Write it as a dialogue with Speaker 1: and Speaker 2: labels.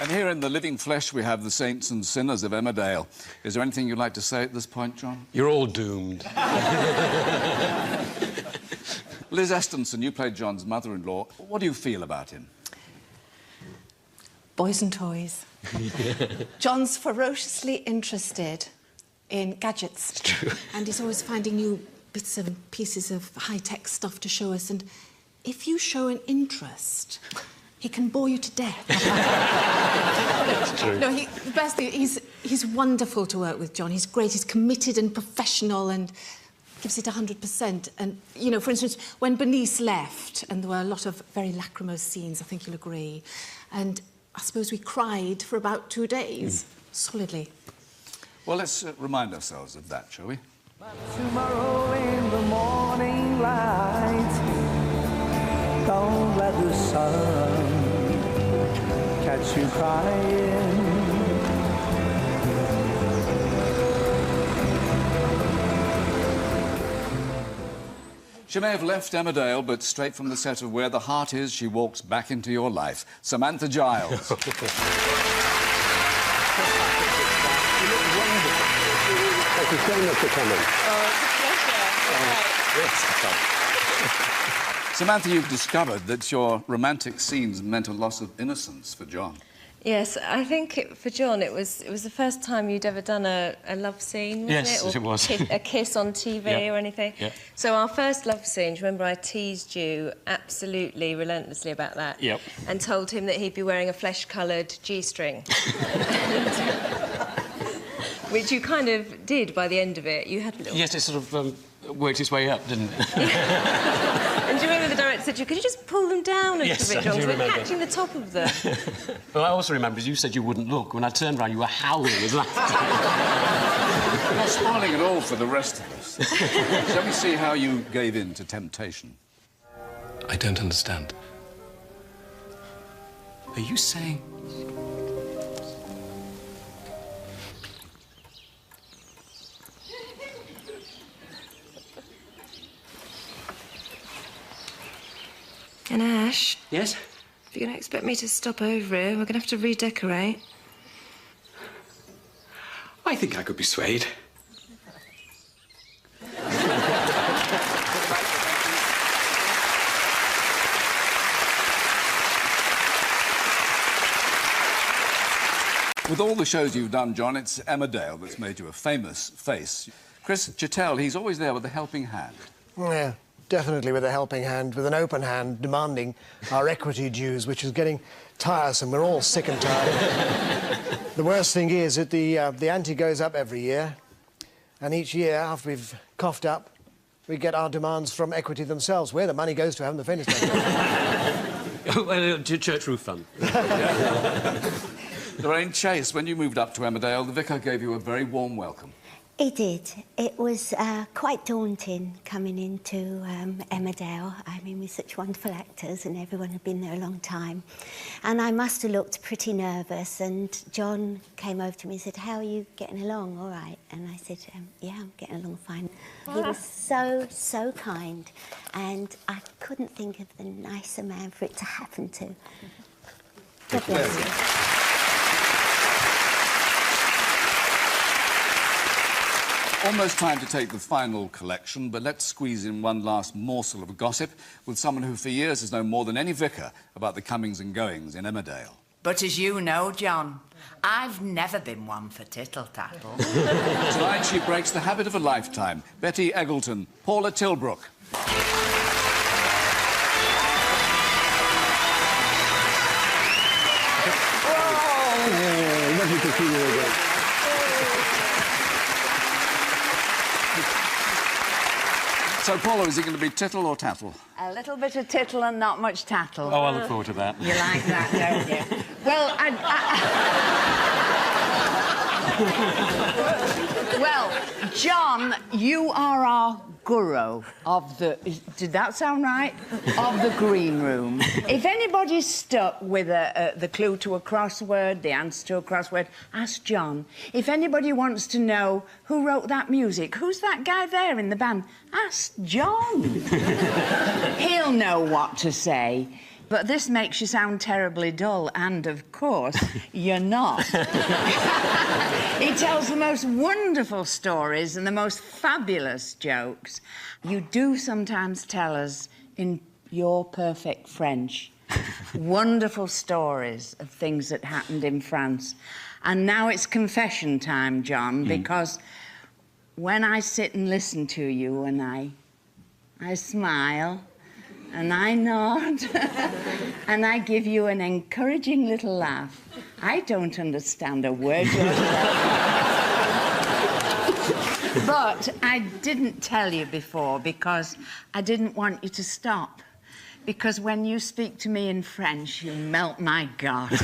Speaker 1: And here in the living flesh we have the saints and sinners of Emmerdale. Is there anything you'd like to say at this point, John?
Speaker 2: You're all doomed.
Speaker 1: Liz Estenson, you played John's mother-in-law. What do you feel about him?
Speaker 3: Boys and toys. John's ferociously interested in gadgets.
Speaker 2: It's true.
Speaker 3: And he's always finding new bits and pieces of high-tech stuff to show us. And if you show an interest, he can bore you to death.
Speaker 2: That's true.
Speaker 3: No, the best thing, he's wonderful to work with, John. He's great. He's committed and professional and gives it 100%. And, you know, for instance, when Bernice left, and there were a lot of very lachrymose scenes, I think you'll agree, and I suppose we cried for about 2 days, solidly.
Speaker 1: Well, let's remind ourselves of that, shall we?
Speaker 4: Tomorrow in the morning light, don't let the sun catch you crying.
Speaker 1: She may have left Emmerdale, but straight from the set of Where the Heart Is, she walks back into your life. Samantha Giles.
Speaker 2: You look wonderful. Thank you so much for coming.
Speaker 5: Oh, it's a pleasure.
Speaker 1: Samantha, you've discovered that your romantic scenes meant a loss of innocence for John.
Speaker 5: Yes, I think for John it was the first time you'd ever done a love scene, wasn't
Speaker 2: Yes,
Speaker 5: it?
Speaker 2: it was.
Speaker 5: A kiss on TV
Speaker 2: Yep.
Speaker 5: or anything.
Speaker 2: Yep.
Speaker 5: So our first love scene, do you remember I teased you absolutely relentlessly about that?
Speaker 2: Yep.
Speaker 5: And told him that he'd be wearing a flesh-coloured G-string. Which you kind of did by the end of it. You had a little...
Speaker 2: Yes, it sort of worked its way up, didn't it?
Speaker 5: And do you remember the director said to you, could you just pull them down a little
Speaker 2: Yes,
Speaker 5: bit,
Speaker 2: I
Speaker 5: John?
Speaker 2: do
Speaker 5: 'Cause we're
Speaker 2: remember.
Speaker 5: catching the top of them.
Speaker 2: Well, I also remember, as you said you wouldn't look. When I turned around, you were howling with laughter.
Speaker 1: You're not spoiling it all for the rest of us. Shall we see how you gave in to temptation?
Speaker 2: I don't understand. Are you saying...
Speaker 5: And Ash,
Speaker 2: Yes?
Speaker 5: if you're going to expect me to stop over here, we're going to have to redecorate.
Speaker 2: I think I could be swayed.
Speaker 1: With all the shows you've done, John, it's Emmerdale that's made you a famous face. Chris Chattel, he's always there with a helping hand.
Speaker 6: Yeah, definitely with a helping hand, with an open hand, demanding our equity dues, which is getting tiresome. We're all sick and tired. The worst thing is that the ante goes up every year, and each year, after we've coughed up, we get our demands from equity themselves. Where the money goes to, I haven't the faintest idea.
Speaker 2: Well, to church roof fund.
Speaker 1: Lorraine Chase, when you moved up to Emmerdale, the vicar gave you a very warm welcome.
Speaker 7: He did. It was quite daunting coming into Emmerdale. I mean, with such wonderful actors and everyone had been there a long time. And I must have looked pretty nervous, and John came over to me and said, "How are you getting along? All right?" And I said, "Yeah, I'm getting along fine." He was so kind, and I couldn't think of the nicer man for it to happen to. God bless you.
Speaker 1: Almost time to take the final collection, but let's squeeze in one last morsel of gossip with someone who for years has known more than any vicar about the comings and goings in Emmerdale.
Speaker 8: But as you know, John, I've never been one for tittle-tattle.
Speaker 1: Tonight she breaks the habit of a lifetime. Betty Eggleton, Paula Tilbrook.
Speaker 6: Oh, lovely to see you again.
Speaker 1: So, Paula, is it going to be tittle or tattle?
Speaker 8: A little bit of tittle and not much tattle.
Speaker 2: Oh, I look forward to that.
Speaker 8: You like that, don't you? Well, Well, John, you are our guru of the... Did that sound right? Of the green room. If anybody's stuck with the clue to a crossword, the answer to a crossword, ask John. If anybody wants to know who wrote that music, who's that guy there in the band, ask John. He'll know what to say. But this makes you sound terribly dull, and, of course, you're not. He tells the most wonderful stories and the most fabulous jokes. You do sometimes tell us, in your perfect French, wonderful stories of things that happened in France. And now it's confession time, John, because when I sit and listen to you and I smile and I nod and I give you an encouraging little laugh, I don't understand a word you're saying. But I didn't tell you before because I didn't want you to stop. Because when you speak to me in French, you melt my garters.